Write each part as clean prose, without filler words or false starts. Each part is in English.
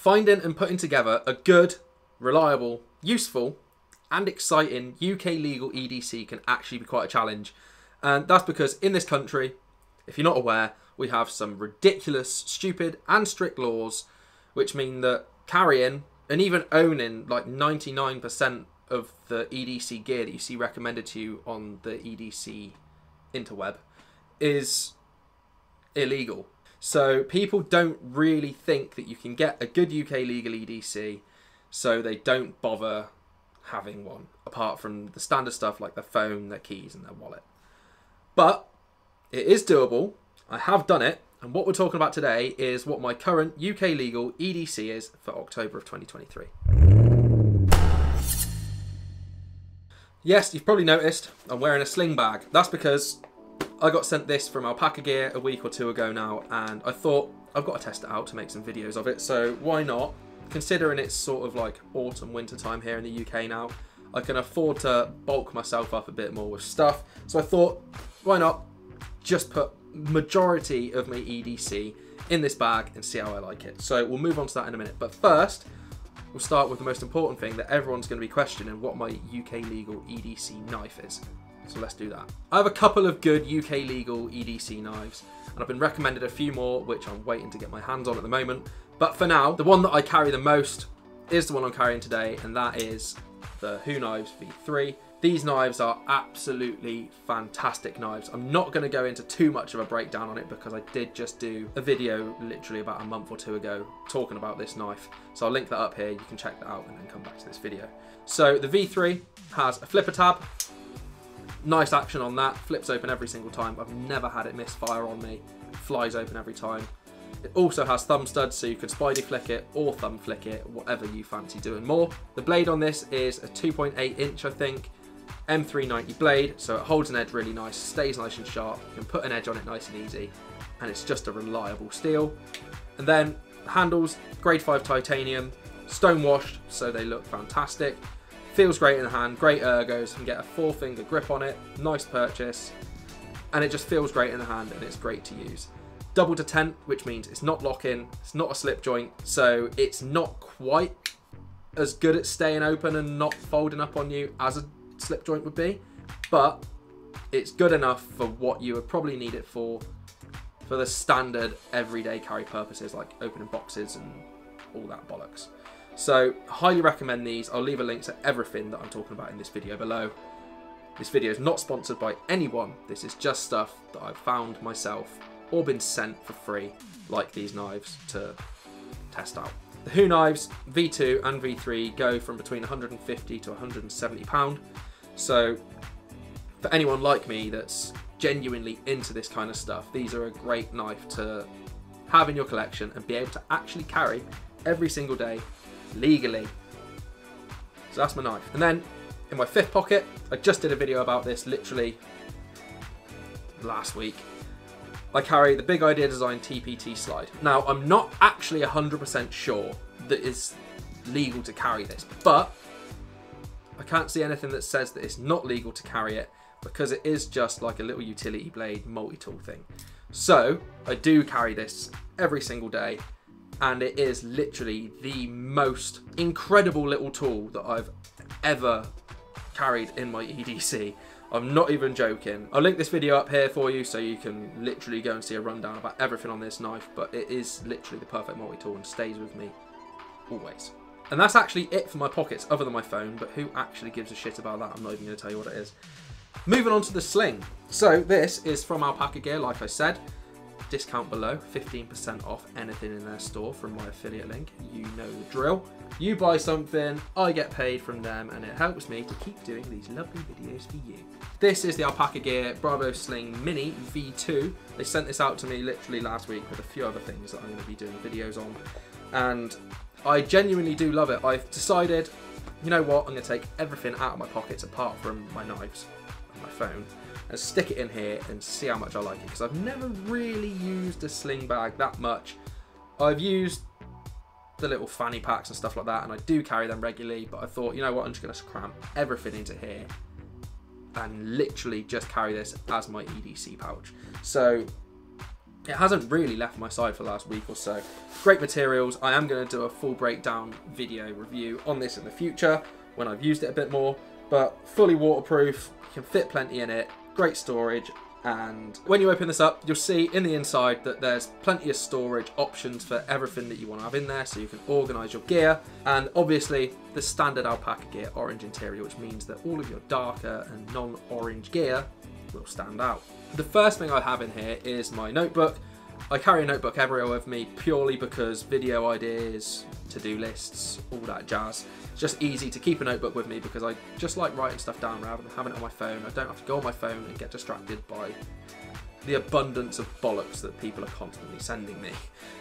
Finding and putting together a good, reliable, useful and exciting UK legal EDC can actually be quite a challenge. And that's because in this country, if you're not aware, we have some ridiculous, stupid and strict laws which mean that carrying and even owning like 99% of the EDC gear that you see recommended to you on the EDC interweb is illegal. So people don't really think that you can get a good UK legal EDC, so they don't bother having one, apart from the standard stuff like their phone, their keys and their wallet. But it is doable. I have done it, and what we're talking about today is what my current UK legal EDC is for October of 2023. Yes, you've probably noticed I'm wearing a Sling bag. That's because I got sent this from Alpaca Gear a week or two ago now, and I thought I've got to test it out to make some videos of it, so why not? Considering it's sort of like autumn winter time here in the UK now, I can afford to bulk myself up a bit more with stuff, so I thought why not just put majority of my EDC in this bag and see how I like it. So we'll move on to that in a minute, but first we'll start with the most important thing that everyone's going to be questioning: what my UK legal EDC knife is. So let's do that. I have a couple of good UK legal EDC knives, and I've been recommended a few more which I'm waiting to get my hands on at the moment. But for now, the one that I carry the most is the one I'm carrying today, and that is the Who Knives V3. These knives are absolutely fantastic knives. I'm not going to go into too much of a breakdown on it because I did just do a video literally about a month or two ago talking about this knife. So I'll link that up here, you can check that out and then come back to this video. So the V3 has a flipper tab. Nice action on that, flips open every single time. I've never had it misfire on me, it flies open every time. It also has thumb studs, so you can spidey flick it or thumb flick it, whatever you fancy doing more. The blade on this is a 2.8 inch, I think, M390 blade, so it holds an edge really nice, stays nice and sharp, you can put an edge on it nice and easy, and it's just a reliable steel. And then handles, grade 5 titanium, stone washed, so they look fantastic. Feels great in the hand, great ergos, you can get a 4-finger grip on it, nice purchase, and it just feels great in the hand and it's great to use. Double detent, which means it's not lock-in, it's not a slip joint, so it's not quite as good at staying open and not folding up on you as a slip joint would be, but it's good enough for what you would probably need it for the standard everyday carry purposes like opening boxes and all that bollocks. So highly recommend these. I'll leave a link to everything that I'm talking about in this video below. This video is not sponsored by anyone. This is just stuff that I've found myself or been sent for free, like these knives, to test out. The Who Knives V2 and V3 go from between 150 to 170 £. So for anyone like me that's genuinely into this kind of stuff, these are a great knife to have in your collection and be able to actually carry every single day legally. So that's my knife. And then in my fifth pocket, I just did a video about this literally last week. I carry the Big Idea Design TPT slide. Now, I'm not actually 100% sure that it's legal to carry this, but I can't see anything that says that it's not legal to carry it because it is just like a little utility blade multi-tool thing. So I do carry this every single day, and it is literally the most incredible little tool that I've ever carried in my EDC. I'm not even joking. I'll link this video up here for you so you can literally go and see a rundown about everything on this knife, but it is literally the perfect multi-tool and stays with me always. And that's actually it for my pockets other than my phone, but who actually gives a shit about that? I'm not even going to tell you what it is. Moving on to the Sling. So this is from Alpaca Gear, like I said. Discount below, 15% off anything in their store from my affiliate link. You know the drill. You buy something, I get paid from them, and it helps me to keep doing these lovely videos for you. This is the Alpaca Gear Bravo Sling Mini V2. They sent this out to me literally last week with a few other things that I'm going to be doing videos on, and I genuinely do love it. I've decided, you know what, I'm going to take everything out of my pockets apart from my knives and my phone and stick it in here and see how much I like it, because I've never really used a sling bag that much. I've used the little fanny packs and stuff like that, and I do carry them regularly, but I thought, you know what, I'm just going to cram everything into here and literally just carry this as my EDC pouch. So it hasn't really left my side for the last week or so. Great materials. I am going to do a full breakdown video review on this in the future when I've used it a bit more, but fully waterproof, you can fit plenty in it, great storage, and when you open this up, you'll see in the inside that there's plenty of storage options for everything that you want to have in there, so you can organise your gear, and obviously the standard alpaca gear orange interior, which means that all of your darker and non-orange gear will stand out. The first thing I have in here is my notebook. I carry a notebook everywhere with me purely because video ideas, to-do lists, all that jazz. It's just easy to keep a notebook with me because I just like writing stuff down rather than having it on my phone. I don't have to go on my phone and get distracted by the abundance of bollocks that people are constantly sending me.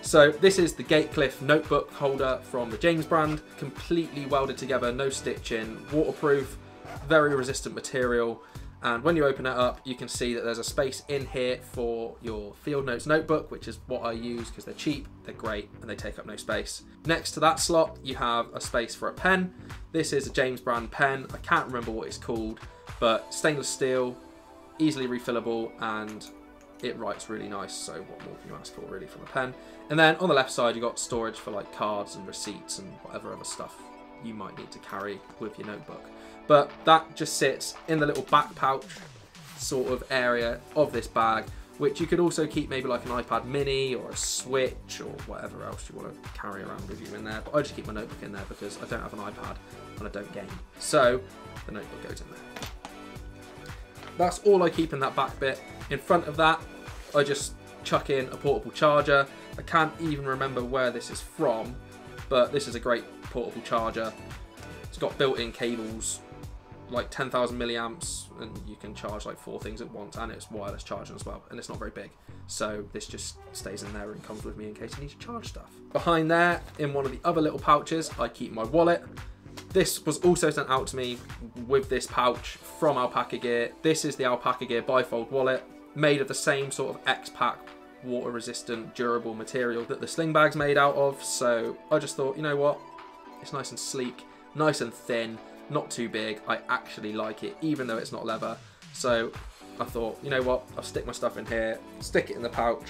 So this is the Gatecliff notebook holder from the James brand, completely welded together, no stitching, waterproof, very resistant material. And when you open it up, you can see that there's a space in here for your Field Notes notebook, which is what I use because they're cheap, they're great, and they take up no space. Next to that slot, you have a space for a pen. This is a James brand pen. I can't remember what it's called, but stainless steel, easily refillable, and it writes really nice. So what more can you ask for really from a pen? And then on the left side, you've got storage for like cards and receipts and whatever other stuff you might need to carry with your notebook. But that just sits in the little back pouch sort of area of this bag, which you could also keep maybe like an iPad mini or a Switch or whatever else you want to carry around with you in there. But I just keep my notebook in there because I don't have an iPad and I don't game. So the notebook goes in there. That's all I keep in that back bit. In front of that, I just chuck in a portable charger. I can't even remember where this is from, but this is a great portable charger. It's got built-in cables, like 10,000 milliamps, and you can charge like 4 things at once, and it's wireless charging as well, and it's not very big, so this just stays in there and comes with me in case I need to charge stuff. Behind there, in one of the other little pouches, I keep my wallet. This was also sent out to me with this pouch from Alpaca Gear. This is the Alpaca Gear bifold wallet, made of the same sort of X-Pack water resistant durable material that the sling bag's made out of, so I just thought, you know what, it's nice and sleek, nice and thin, not too big. I actually like it, even though it's not leather. So I thought, you know what, I'll stick my stuff in here, stick it in the pouch,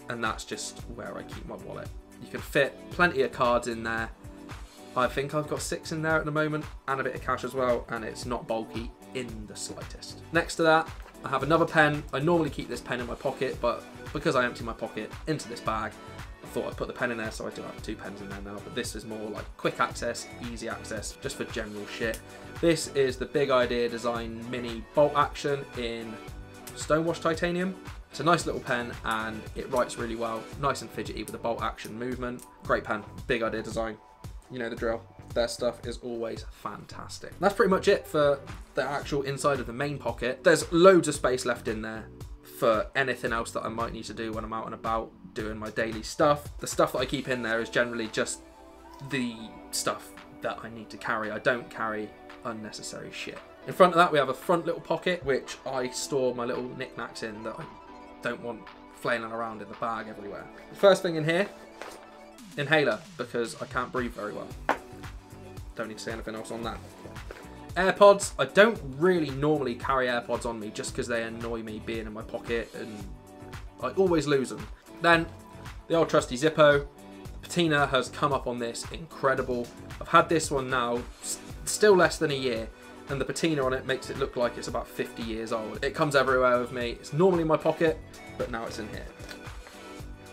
and that's just where I keep my wallet. You can fit plenty of cards in there. I think I've got 6 in there at the moment, and a bit of cash as well, and it's not bulky in the slightest. Next to that, I have another pen. I normally keep this pen in my pocket, but because I empty my pocket into this bag, I thought I'd put the pen in there, so I do have 2 pens in there now, but this is more like quick access, easy access, just for general shit. This is the Big Idea Design Mini Bolt Action in Stonewashed Titanium. It's a nice little pen and it writes really well, nice and fidgety with the bolt action movement. Great pen, Big Idea Design, you know the drill. Their stuff is always fantastic. That's pretty much it for the actual inside of the main pocket. There's loads of space left in there for anything else that I might need to do when I'm out and about doing my daily stuff. The stuff that I keep in there is generally just the stuff that I need to carry. I don't carry unnecessary shit. In front of that, we have a front little pocket, which I store my little knickknacks in that I don't want flailing around in the bag everywhere. The first thing in here, inhaler, because I can't breathe very well. Don't need to say anything else on that. AirPods, I don't really normally carry AirPods on me just because they annoy me being in my pocket and I always lose them. Then the old trusty Zippo. The patina has come up on this, incredible. I've had this one now, still less than a year, and the patina on it makes it look like it's about 50 years old. It comes everywhere with me. It's normally in my pocket, but now it's in here.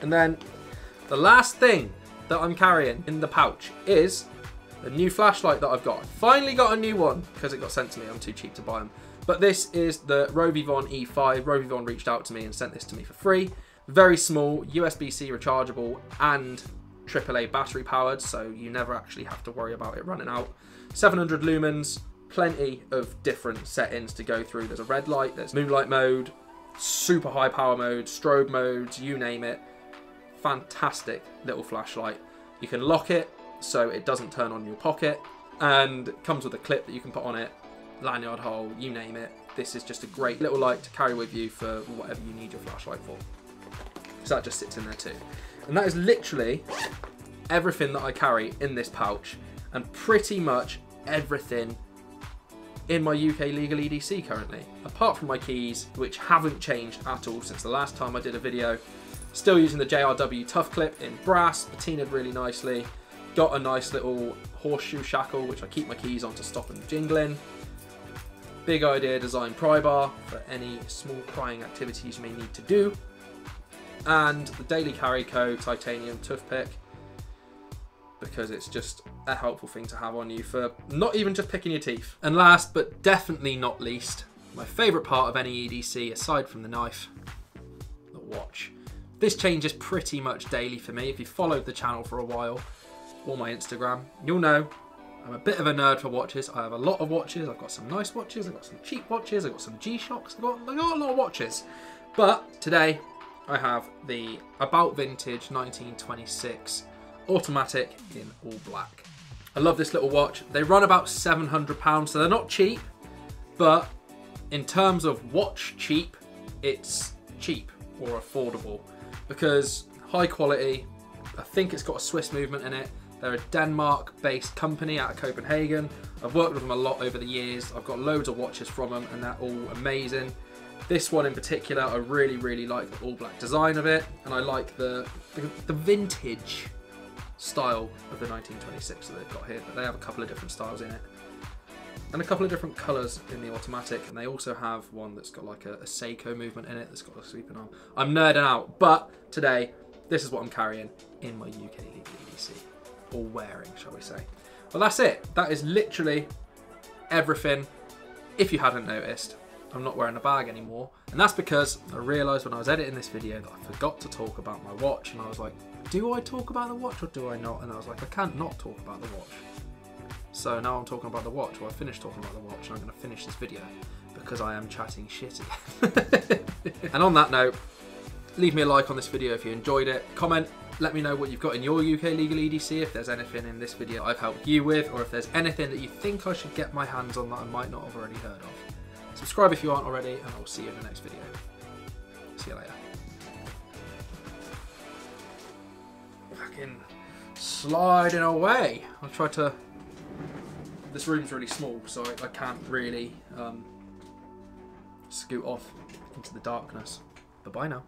And then the last thing that I'm carrying in the pouch is the new flashlight that I've got. I finally got a new one because it got sent to me. I'm too cheap to buy them. But this is the Rovivon E5. Rovivon reached out to me and sent this to me for free. Very small, USB-C rechargeable and AAA battery powered, so you never actually have to worry about it running out. 700 lumens, plenty of different settings to go through. There's a red light, there's moonlight mode, super high power mode, strobe modes, you name it. Fantastic little flashlight. You can lock it so it doesn't turn on your pocket, and it comes with a clip that you can put on it, lanyard hole, you name it. This is just a great little light to carry with you for whatever you need your flashlight for. So that just sits in there too. And that is literally everything that I carry in this pouch, and pretty much everything in my UK Legal EDC currently, apart from my keys, which haven't changed at all since the last time I did a video. Still using the JRW Tough Clip in brass, patinaed really nicely. Got a nice little horseshoe shackle, which I keep my keys on to stop them jingling. Big Idea design pry bar for any small prying activities you may need to do. And the Daily Carry Co titanium toothpick, because it's just a helpful thing to have on you for not even just picking your teeth. And last but definitely not least, my favourite part of any EDC aside from the knife, the watch. This changes pretty much daily for me. If you followed the channel for a while, or my Instagram, you'll know I'm a bit of a nerd for watches. I have a lot of watches. I've got some nice watches, I've got some cheap watches, I've got some G-Shocks, I've got a lot of watches. But today I have the About Vintage 1926 automatic in all black. I love this little watch. They run about £700, so they're not cheap, but in terms of watch cheap, it's cheap or affordable because high quality. I think it's got a Swiss movement in it. They're a Denmark-based company out of Copenhagen. I've worked with them a lot over the years. I've got loads of watches from them and they're all amazing. This one in particular, I really, really like the all black design of it, and I like the vintage style of the 1926 that they've got here, but they have a couple of different styles in it. And a couple of different colours in the automatic, and they also have one that's got like a Seiko movement in it that's got a sweeping arm. I'm nerding out, but today, this is what I'm carrying in my UK Legal EDC. Or wearing, shall we say. Well, that's it. That is literally everything. If you hadn't noticed, I'm not wearing a bag anymore. And that's because I realised when I was editing this video that I forgot to talk about my watch. And I was like, do I talk about the watch or do I not? And I was like, I can't not talk about the watch. So now I'm talking about the watch. Well, I finished talking about the watch and I'm going to finish this video because I am chatting shit again. And on that note, leave me a like on this video if you enjoyed it. Comment, let me know what you've got in your UK Legal EDC, if there's anything in this video I've helped you with, or if there's anything that you think I should get my hands on that I might not have already heard of. Subscribe if you aren't already, and I'll see you in the next video. See you later. Fucking sliding away. I'll try to... This room's really small, so I can't really scoot off into the darkness. But bye now.